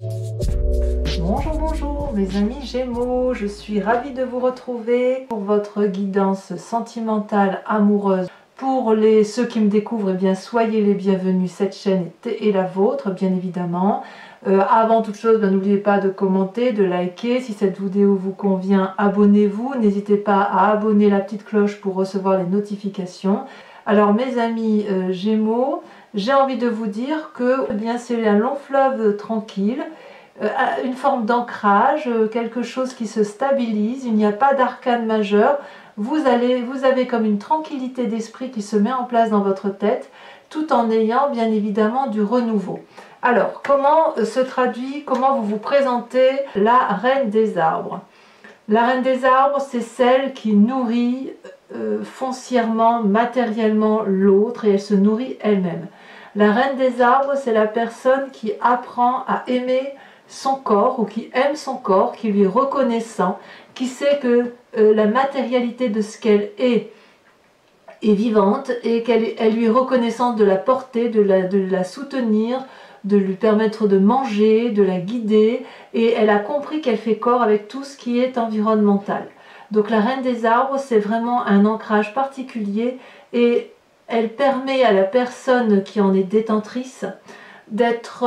Bonjour, bonjour mes amis Gémeaux, je suis ravie de vous retrouver pour votre guidance sentimentale amoureuse. Pour ceux qui me découvrent, eh bien, soyez les bienvenus, cette chaîne est la vôtre bien évidemment. Avant toute chose, n'oubliez pas de commenter, de liker. Si cette vidéo vous convient, abonnez-vous. N'hésitez pas à abonner la petite cloche pour recevoir les notifications. Alors mes amis Gémeaux, j'ai envie de vous dire que eh bien, c'est un long fleuve tranquille. Une forme d'ancrage, quelque chose qui se stabilise, il n'y a pas d'arcane majeur, vous avez comme une tranquillité d'esprit qui se met en place dans votre tête, tout en ayant bien évidemment du renouveau. Alors, comment se traduit, comment vous vous présentez la reine des arbres? La reine des arbres, c'est celle qui nourrit foncièrement, matériellement l'autre, et elle se nourrit elle-même. La reine des arbres, c'est la personne qui apprend à aimer son corps, ou qui aime son corps, qui lui est reconnaissant, qui sait que la matérialité de ce qu'elle est vivante, et qu'elle lui est reconnaissante de la porter, de la soutenir, de lui permettre de manger, de la guider, et elle a compris qu'elle fait corps avec tout ce qui est environnemental. Donc la reine des arbres, c'est vraiment un ancrage particulier, et elle permet à la personne qui en est détentrice d'être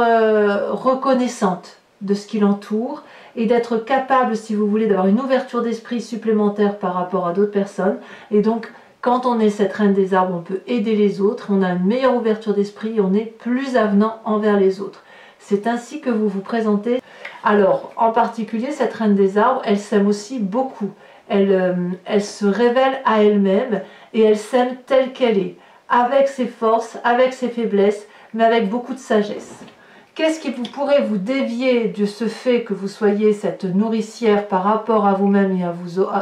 reconnaissante de ce qui l'entoure et d'être capable, si vous voulez, d'avoir une ouverture d'esprit supplémentaire par rapport à d'autres personnes. Et donc, quand on est cette reine des arbres, on peut aider les autres, on a une meilleure ouverture d'esprit, on est plus avenant envers les autres. C'est ainsi que vous vous présentez. Alors, en particulier, cette reine des arbres, elle s'aime aussi beaucoup. Elle se révèle à elle-même et elle s'aime telle qu'elle est, avec ses forces, avec ses faiblesses, mais avec beaucoup de sagesse. Qu'est-ce qui pourrait vous dévier de ce fait que vous soyez cette nourricière par rapport à vous-même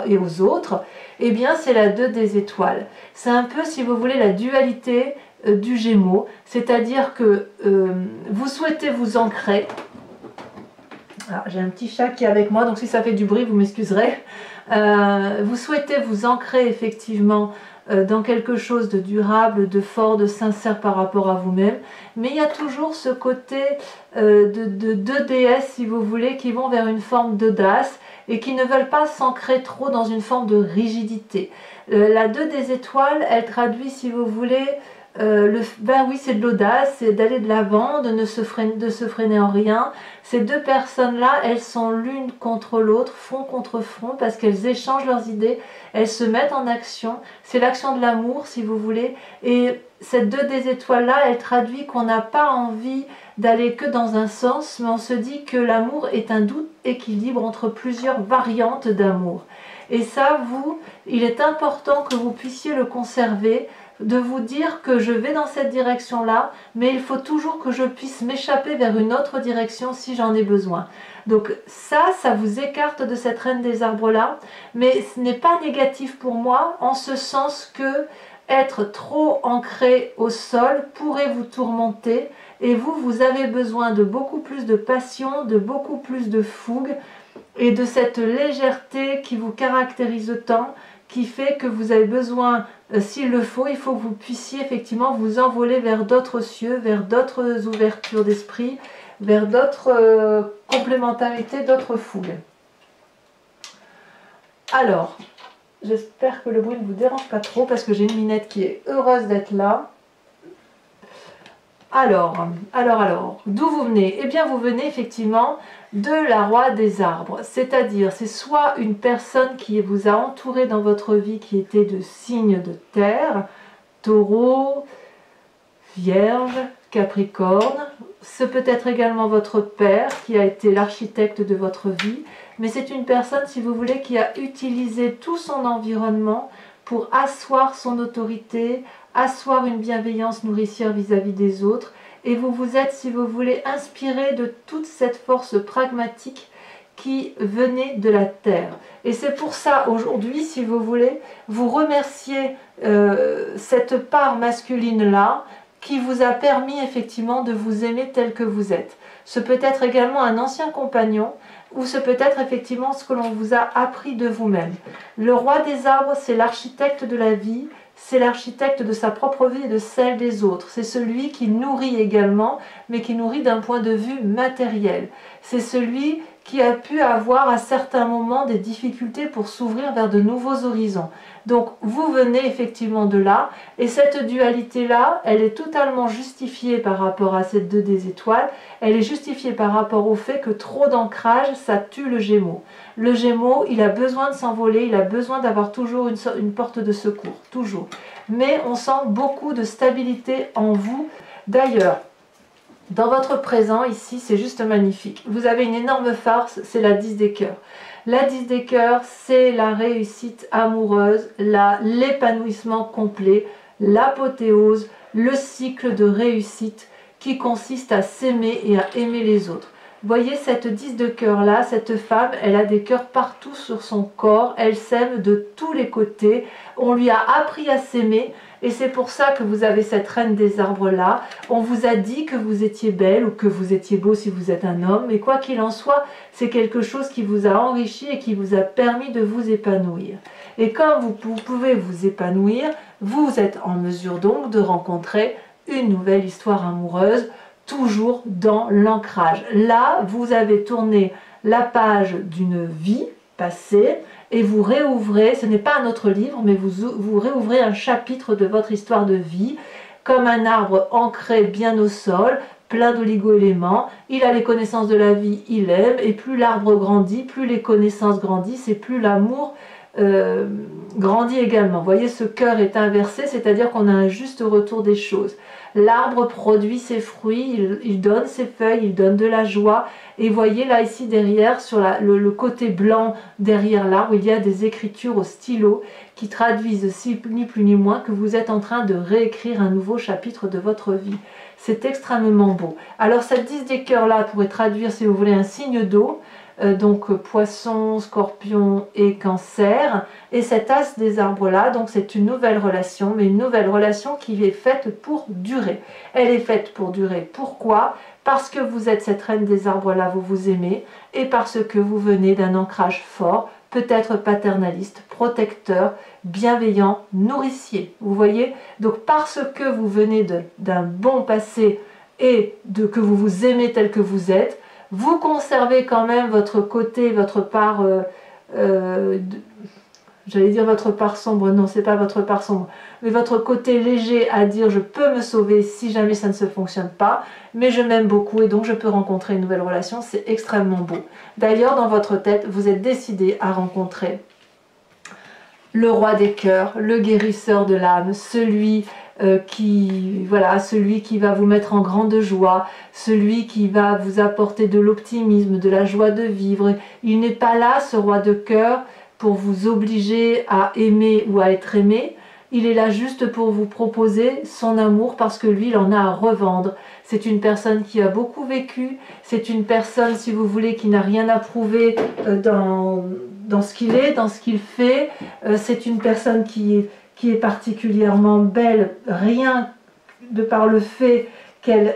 et aux autres? Eh bien, c'est la 2 des étoiles. C'est un peu, si vous voulez, la dualité du Gémeaux, c'est-à-dire que vous souhaitez vous ancrer. J'ai un petit chat qui est avec moi, donc si ça fait du bruit, vous m'excuserez. Vous souhaitez vous ancrer effectivement dans quelque chose de durable, de fort, de sincère par rapport à vous-même, mais il y a toujours ce côté de deux déesses, si vous voulez, qui vont vers une forme d'audace et qui ne veulent pas s'ancrer trop dans une forme de rigidité. La 2 des étoiles, elle traduit, si vous voulez, oui, c'est de l'audace, c'est d'aller de l'avant, de se freiner en rien. Ces deux personnes-là, elles sont l'une contre l'autre, front contre front, parce qu'elles échangent leurs idées, elles se mettent en action. C'est l'action de l'amour, si vous voulez. Et cette 2 des étoiles-là, elle traduit qu'on n'a pas envie d'aller que dans un sens, mais on se dit que l'amour est un doux équilibre entre plusieurs variantes d'amour. Et ça, il est important que vous puissiez le conserver, de vous dire que je vais dans cette direction-là, mais il faut toujours que je puisse m'échapper vers une autre direction si j'en ai besoin. Donc ça vous écarte de cette reine des arbres-là, mais ce n'est pas négatif pour moi, en ce sens que être trop ancré au sol pourrait vous tourmenter, et vous avez besoin de beaucoup plus de passion, de beaucoup plus de fougue, et de cette légèreté qui vous caractérise tant, qui fait que vous avez besoin, s'il le faut, il faut que vous puissiez effectivement vous envoler vers d'autres cieux, vers d'autres ouvertures d'esprit, vers d'autres complémentarités, d'autres fougues. Alors, j'espère que le bruit ne vous dérange pas trop parce que j'ai une minette qui est heureuse d'être là. Alors, d'où vous venez? Eh bien, vous venez effectivement de la roi des arbres, c'est-à-dire c'est soit une personne qui vous a entouré dans votre vie qui était de signes de terre, taureau, vierge, capricorne, ce peut être également votre père qui a été l'architecte de votre vie, mais c'est une personne, si vous voulez, qui a utilisé tout son environnement pour asseoir son autorité, asseoir une bienveillance nourricière vis-à-vis des autres, et vous vous êtes, si vous voulez, inspiré de toute cette force pragmatique qui venait de la terre. Et c'est pour ça, aujourd'hui, si vous voulez, vous remerciez cette part masculine-là qui vous a permis effectivement de vous aimer tel que vous êtes. Ce peut être également un ancien compagnon, ou ce peut être effectivement ce que l'on vous a appris de vous-même. Le roi des arbres, c'est l'architecte de la vie, c'est l'architecte de sa propre vie et de celle des autres. C'est celui qui nourrit également, mais qui nourrit d'un point de vue matériel. C'est celui qui a pu avoir à certains moments des difficultés pour s'ouvrir vers de nouveaux horizons. Donc vous venez effectivement de là, et cette dualité-là, elle est totalement justifiée par rapport à cette 2 des étoiles, elle est justifiée par rapport au fait que trop d'ancrage, ça tue le Gémeaux. Le Gémeaux, il a besoin de s'envoler, il a besoin d'avoir toujours une porte de secours, toujours. Mais on sent beaucoup de stabilité en vous. D'ailleurs, dans votre présent, ici, c'est juste magnifique. Vous avez une énorme farce, c'est la 10 des cœurs. La 10 des cœurs, c'est la réussite amoureuse, l'épanouissement complet, l'apothéose, le cycle de réussite qui consiste à s'aimer et à aimer les autres. Voyez cette 10 de cœur là, cette femme, elle a des cœurs partout sur son corps, elle s'aime de tous les côtés, on lui a appris à s'aimer. Et c'est pour ça que vous avez cette reine des arbres là. On vous a dit que vous étiez belle ou que vous étiez beau si vous êtes un homme. Mais quoi qu'il en soit, c'est quelque chose qui vous a enrichi et qui vous a permis de vous épanouir. Et quand vous pouvez vous épanouir, vous êtes en mesure donc de rencontrer une nouvelle histoire amoureuse, toujours dans l'ancrage. Là, vous avez tourné la page d'une vie passée, et vous réouvrez, ce n'est pas un autre livre, mais vous réouvrez un chapitre de votre histoire de vie, comme un arbre ancré bien au sol, plein d'oligo-éléments, il a les connaissances de la vie, il aime, et plus l'arbre grandit, plus les connaissances grandissent, et plus l'amour grandit également. Vous voyez, ce cœur est inversé, c'est-à-dire qu'on a un juste retour des choses. L'arbre produit ses fruits, il donne ses feuilles, il donne de la joie. Et voyez là ici derrière, sur le côté blanc derrière l'arbre, il y a des écritures au stylo qui traduisent ni plus ni moins que vous êtes en train de réécrire un nouveau chapitre de votre vie. C'est extrêmement beau. Alors cette 10 des cœurs là pourrait traduire, si vous voulez, un signe d'eau. Donc poisson, scorpion et cancer, et cet as des arbres là, donc c'est une nouvelle relation, mais une nouvelle relation qui est faite pour durer. Elle est faite pour durer. Pourquoi? Parce que vous êtes cette reine des arbres là, vous vous aimez, et parce que vous venez d'un ancrage fort, peut-être paternaliste, protecteur, bienveillant, nourricier. Vous voyez? Donc parce que vous venez d'un bon passé et que vous vous aimez tel que vous êtes, vous conservez quand même votre côté, votre part, j'allais dire votre part sombre, non, c'est pas votre part sombre, mais votre côté léger à dire je peux me sauver si jamais ça ne se fonctionne pas, mais je m'aime beaucoup et donc je peux rencontrer une nouvelle relation, c'est extrêmement beau. D'ailleurs, dans votre tête, vous êtes décidé à rencontrer le roi des cœurs, le guérisseur de l'âme, celui qui va vous mettre en grande joie, celui qui va vous apporter de l'optimisme, de la joie de vivre. Il n'est pas là, ce roi de cœur, pour vous obliger à aimer ou à être aimé. Il est là juste pour vous proposer son amour parce que lui, il en a à revendre. C'est une personne qui a beaucoup vécu, c'est une personne, si vous voulez, qui n'a rien à prouver dans ce qu'il est, dans ce qu'il fait. C'est une personne qui est particulièrement belle, rien de par le fait qu'elle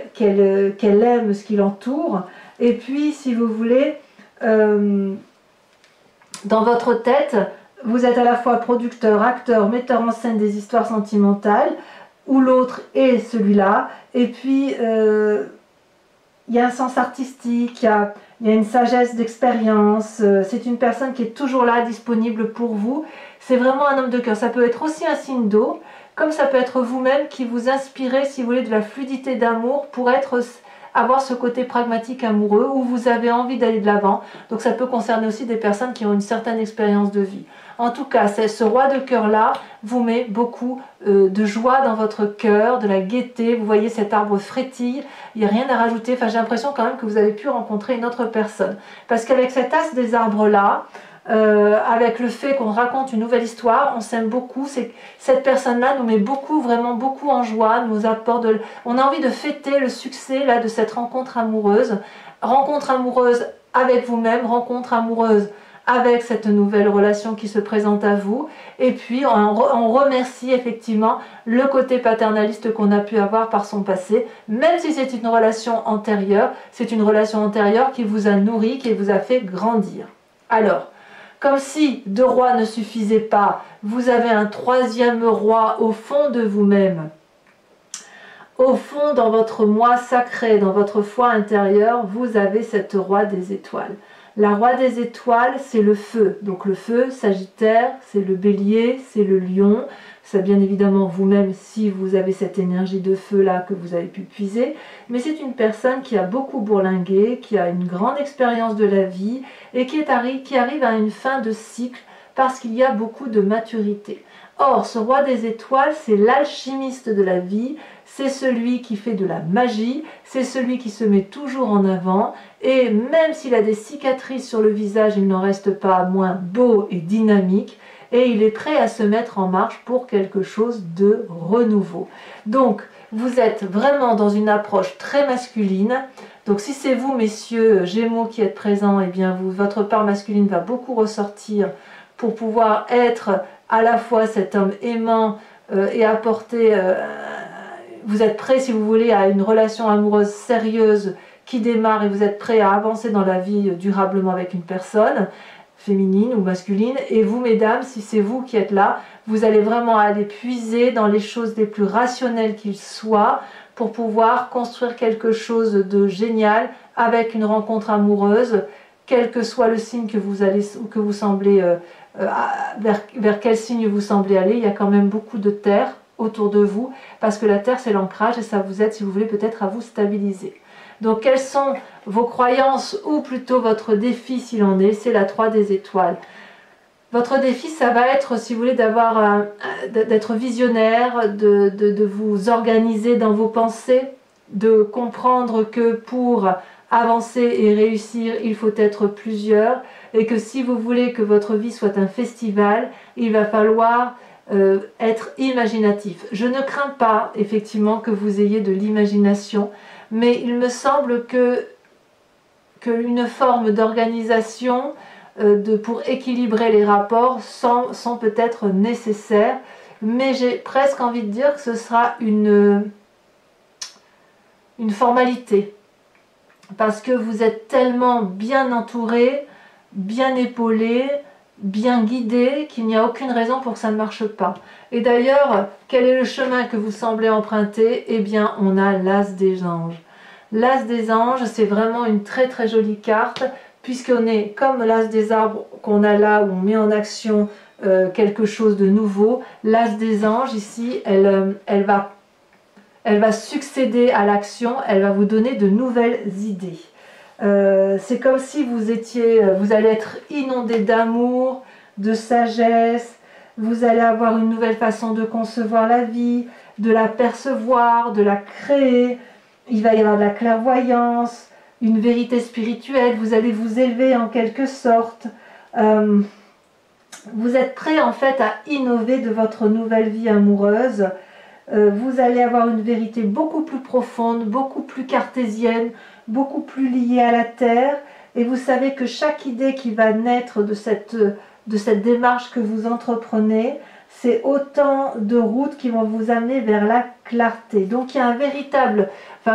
aime ce qui l'entoure. Et puis, si vous voulez, dans votre tête, vous êtes à la fois producteur, acteur, metteur en scène des histoires sentimentales, ou l'autre est celui-là. Et puis, il y a un sens artistique, il y a une sagesse d'expérience. C'est une personne qui est toujours là, disponible pour vous. C'est vraiment un homme de cœur. Ça peut être aussi un signe d'eau, comme ça peut être vous-même qui vous inspirez, si vous voulez, de la fluidité d'amour pour avoir ce côté pragmatique amoureux où vous avez envie d'aller de l'avant. Donc ça peut concerner aussi des personnes qui ont une certaine expérience de vie. En tout cas, ce roi de cœur-là vous met beaucoup de joie dans votre cœur, de la gaieté. Vous voyez cet arbre frétille, il n'y a rien à rajouter. Enfin, j'ai l'impression quand même que vous avez pu rencontrer une autre personne. Parce qu'avec cet as des arbres-là, avec le fait qu'on raconte une nouvelle histoire, on s'aime beaucoup. Cette personne-là nous met beaucoup, vraiment beaucoup en joie, nous apporte on a envie de fêter le succès là, de cette rencontre amoureuse. Rencontre amoureuse avec vous-même, rencontre amoureuse avec cette nouvelle relation qui se présente à vous. Et puis on remercie effectivement le côté paternaliste qu'on a pu avoir par son passé, même si c'est une relation antérieure, c'est une relation antérieure qui vous a nourri, qui vous a fait grandir. Alors, Comme si 2 rois ne suffisaient pas, vous avez un 3e roi au fond de vous-même. Au fond, dans votre moi sacré, dans votre foi intérieure, vous avez cette roi des étoiles. La roi des étoiles, c'est le feu. Donc le feu, Sagittaire, c'est le bélier, c'est le lion. C'est bien évidemment vous-même si vous avez cette énergie de feu là que vous avez pu puiser. Mais c'est une personne qui a beaucoup bourlingué, qui a une grande expérience de la vie et qui arrive à une fin de cycle parce qu'il y a beaucoup de maturité. Or, ce roi des étoiles, c'est l'alchimiste de la vie, c'est celui qui fait de la magie, c'est celui qui se met toujours en avant, et même s'il a des cicatrices sur le visage, il n'en reste pas moins beau et dynamique, et il est prêt à se mettre en marche pour quelque chose de renouveau. Donc, vous êtes vraiment dans une approche très masculine. Donc, si c'est vous, messieurs Gémeaux, qui êtes présents, eh bien, votre part masculine va beaucoup ressortir pour pouvoir être à la fois cet homme aimant et apporter, vous êtes prêt si vous voulez à une relation amoureuse sérieuse qui démarre et vous êtes prêt à avancer dans la vie durablement avec une personne féminine ou masculine. Et vous mesdames, si c'est vous qui êtes là, vous allez vraiment aller puiser dans les choses les plus rationnelles qu'il soit pour pouvoir construire quelque chose de génial avec une rencontre amoureuse, quel que soit le signe que vous semblez vers quel signe vous semblez aller. Il y a quand même beaucoup de terre autour de vous, parce que la terre c'est l'ancrage et ça vous aide si vous voulez peut-être à vous stabiliser. Donc quelles sont vos croyances ou plutôt votre défi s'il en est? C'est la 3 des étoiles. Votre défi, ça va être, si vous voulez, d'être visionnaire, de vous organiser dans vos pensées, de comprendre que pour avancer et réussir, il faut être plusieurs, et que si vous voulez que votre vie soit un festival, il va falloir être imaginatif. Je ne crains pas, effectivement, que vous ayez de l'imagination, mais il me semble qu'une forme d'organisation pour équilibrer les rapports sont peut-être nécessaires, mais j'ai presque envie de dire que ce sera une formalité, parce que vous êtes tellement bien entouré, bien épaulé, bien guidé, qu'il n'y a aucune raison pour que ça ne marche pas. Et d'ailleurs, quel est le chemin que vous semblez emprunter? Eh bien, on a l'As des anges. L'As des anges, c'est vraiment une très très jolie carte, puisqu'on est comme l'As des arbres qu'on a là, où on met en action quelque chose de nouveau. L'As des anges, ici, elle va succéder à l'action, elle va vous donner de nouvelles idées. C'est comme si vous allez être inondé d'amour, de sagesse, vous allez avoir une nouvelle façon de concevoir la vie, de la percevoir, de la créer. Il va y avoir de la clairvoyance, une vérité spirituelle, vous allez vous élever en quelque sorte. Vous êtes prêt en fait à innover de votre nouvelle vie amoureuse. Vous allez avoir une vérité beaucoup plus profonde, beaucoup plus cartésienne, beaucoup plus liée à la terre, et vous savez que chaque idée qui va naître de cette démarche que vous entreprenez, c'est autant de routes qui vont vous amener vers la clarté. Donc il y a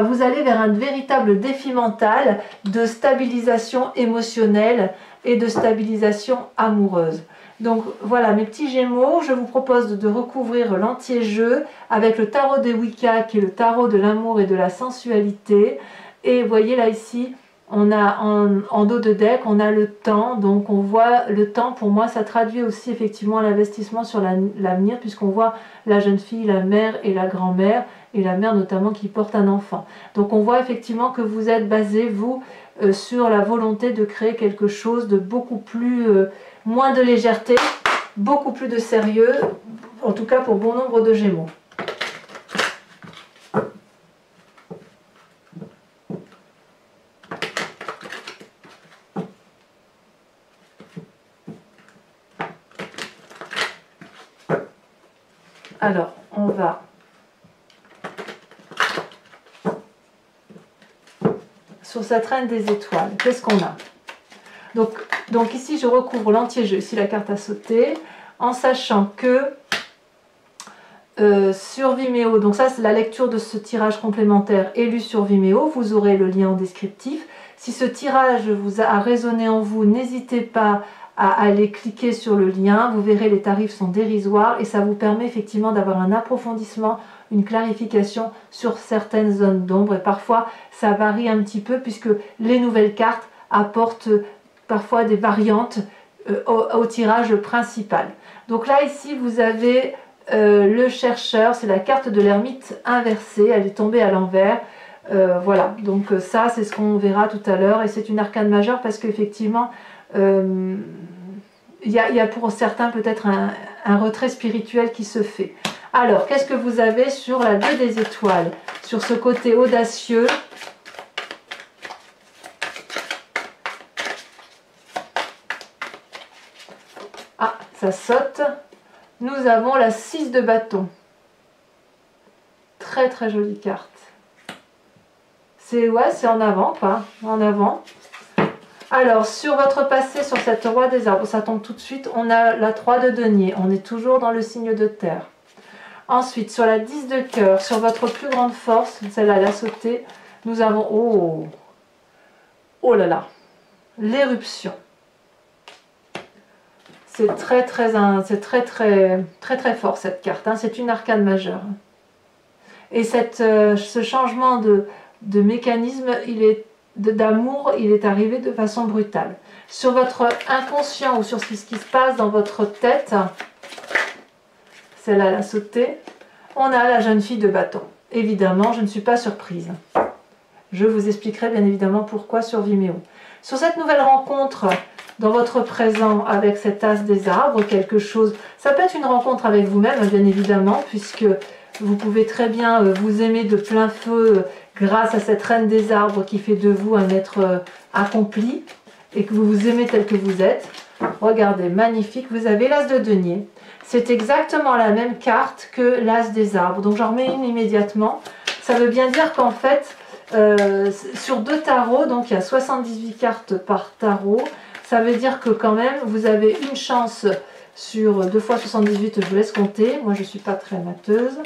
vous allez vers un véritable défi mental de stabilisation émotionnelle et de stabilisation amoureuse. Donc voilà mes petits Gémeaux, je vous propose de recouvrir l'entier-jeu avec le tarot des Wicca, qui est le tarot de l'amour et de la sensualité. Et vous voyez là ici, on a en dos de deck, on a le temps. Donc on voit le temps, pour moi ça traduit aussi effectivement l'investissement sur l'avenir, puisqu'on voit la jeune fille, la mère et la grand-mère, et la mère notamment qui porte un enfant. Donc on voit effectivement que vous êtes basé, vous, sur la volonté de créer quelque chose de beaucoup plus, moins de légèreté, beaucoup plus de sérieux, en tout cas pour bon nombre de Gémeaux. Alors, on va sur cette reine des étoiles. Qu'est-ce qu'on a? Donc ici, je recouvre l'entier-jeu, ici la carte a sauté, en sachant que sur Vimeo, donc ça c'est la lecture de ce tirage complémentaire élu sur Vimeo, vous aurez le lien en descriptif. Si ce tirage vous a résonné en vous, n'hésitez pas à aller cliquer sur le lien. Vous verrez, les tarifs sont dérisoires et ça vous permet effectivement d'avoir un approfondissement, une clarification sur certaines zones d'ombre. Et parfois, ça varie un petit peu puisque les nouvelles cartes apportent parfois des variantes au tirage principal. Donc là, ici, vous avez le chercheur, c'est la carte de l'ermite inversée, elle est tombée à l'envers. Voilà, donc ça, c'est ce qu'on verra tout à l'heure, et c'est une arcane majeure parce qu'effectivement, il y a pour certains peut-être un retrait spirituel qui se fait. Alors, qu'est-ce que vous avez sur la 2 des étoiles? Sur ce côté audacieux, ah, ça saute. Nous avons la 6 de bâton. Très très jolie carte. C'est en avant quoi, en avant. Alors sur votre passé, sur cette roi des arbres, ça tombe tout de suite, on a la 3 de denier, on est toujours dans le signe de terre. Ensuite sur la 10 de cœur, sur votre plus grande force, celle-là elle a sauté, nous avons, oh là là, l'éruption. C'est très fort cette carte, hein. C'est une arcane majeure. Et ce changement de mécanisme, d'amour, il est arrivé de façon brutale. Sur votre inconscient ou sur ce qui se passe dans votre tête, celle-là, elle a sauté, on a la jeune fille de bâton. Évidemment, je ne suis pas surprise. Je vous expliquerai bien évidemment pourquoi sur Vimeo. Sur cette nouvelle rencontre dans votre présent avec cet as des arbres, quelque chose, ça peut être une rencontre avec vous-même, bien évidemment, puisque vous pouvez très bien vous aimer de plein feu grâce à cette reine des arbres qui fait de vous un être accompli et que vous vous aimez tel que vous êtes. Regardez, magnifique, vous avez l'as de denier. C'est exactement la même carte que l'as des arbres. Donc j'en remets une immédiatement. Ça veut bien dire qu'en fait, sur 2 tarots, donc il y a 78 cartes par tarot, ça veut dire que quand même, vous avez une chance sur 2 fois 78, je vous laisse compter. Moi, je ne suis pas très mateuse.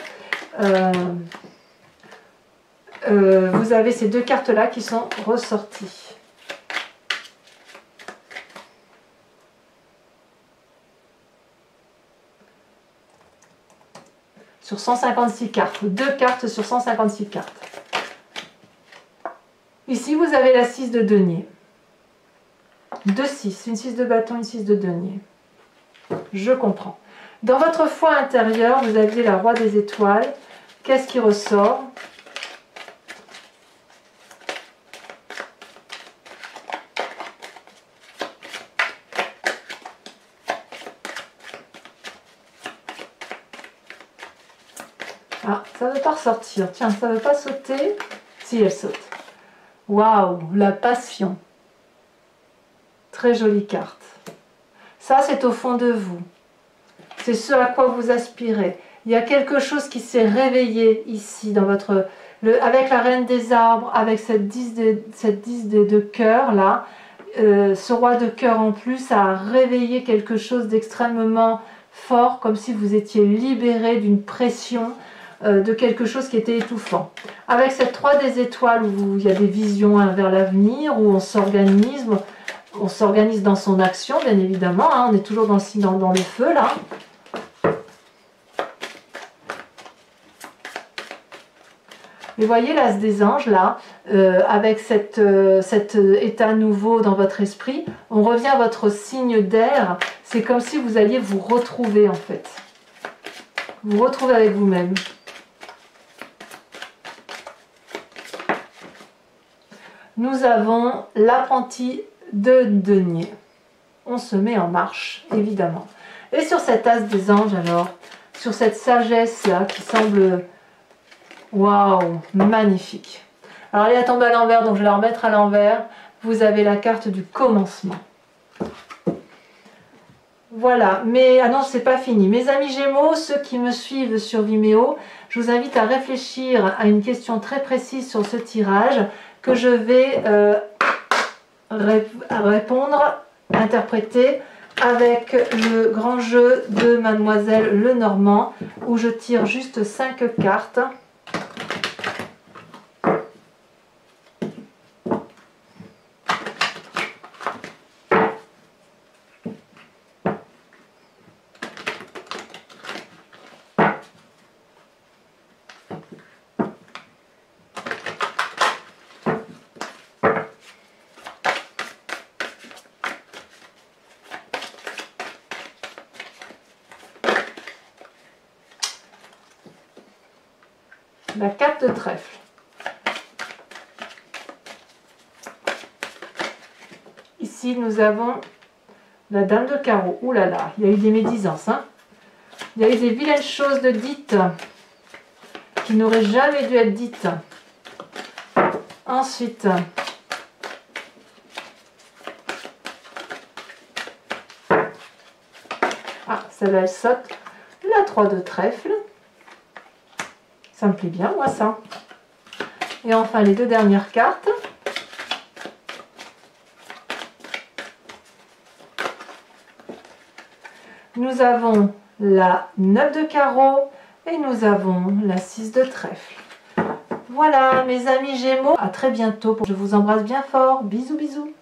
Vous avez ces 2 cartes-là qui sont ressorties. Sur 156 cartes. 2 cartes sur 156 cartes. Ici, vous avez la 6 de denier. 2 6. Une 6 de bâton, une 6 de denier. Je comprends. Dans votre foi intérieure, vous aviez la roi des étoiles. Qu'est-ce qui ressort ? Ah, ça ne veut pas ressortir. Tiens, ça ne veut pas sauter. Si, elle saute. Waouh, la passion. Très jolie carte. Ça, c'est au fond de vous. C'est ce à quoi vous aspirez. Il y a quelque chose qui s'est réveillé ici, dans votre, avec la reine des arbres, avec cette 10 de cœur là. Ce roi de cœur en plus a réveillé quelque chose d'extrêmement fort, comme si vous étiez libéré d'une pression, de quelque chose qui était étouffant. Avec cette 3 des étoiles où il y a des visions vers l'avenir, où on s'organise dans son action, bien évidemment, hein, on est toujours dans le feu là. Mais voyez l'as des anges là, avec cet état nouveau dans votre esprit, on revient à votre signe d'air, c'est comme si vous alliez vous retrouver en fait. Vous retrouvez avec vous-même. Nous avons l'apprenti de denier. On se met en marche, évidemment. Et sur cet as des anges alors, sur cette sagesse là qui semble... Waouh, magnifique. Alors elle est tombée à l'envers, donc je vais la remettre à l'envers. Vous avez la carte du commencement. Voilà, mais ah non, c'est pas fini. Mes amis Gémeaux, ceux qui me suivent sur Vimeo, je vous invite à réfléchir à une question très précise sur ce tirage que je vais répondre, interpréter avec le grand jeu de Mademoiselle Lenormand, où je tire juste 5 cartes. la 4 de trèfle. Ici, nous avons la dame de carreau. Ouh là là, il y a eu des médisances. Hein. Il y a eu des vilaines choses de dites qui n'auraient jamais dû être dites. Ensuite, celle-là, elle saute. La 3 de trèfle. Ça me plaît bien, moi, ça. Et enfin, les deux dernières cartes. Nous avons la 9 de carreau et nous avons la 6 de trèfle. Voilà, mes amis Gémeaux. À très bientôt. Je vous embrasse bien fort. Bisous, bisous.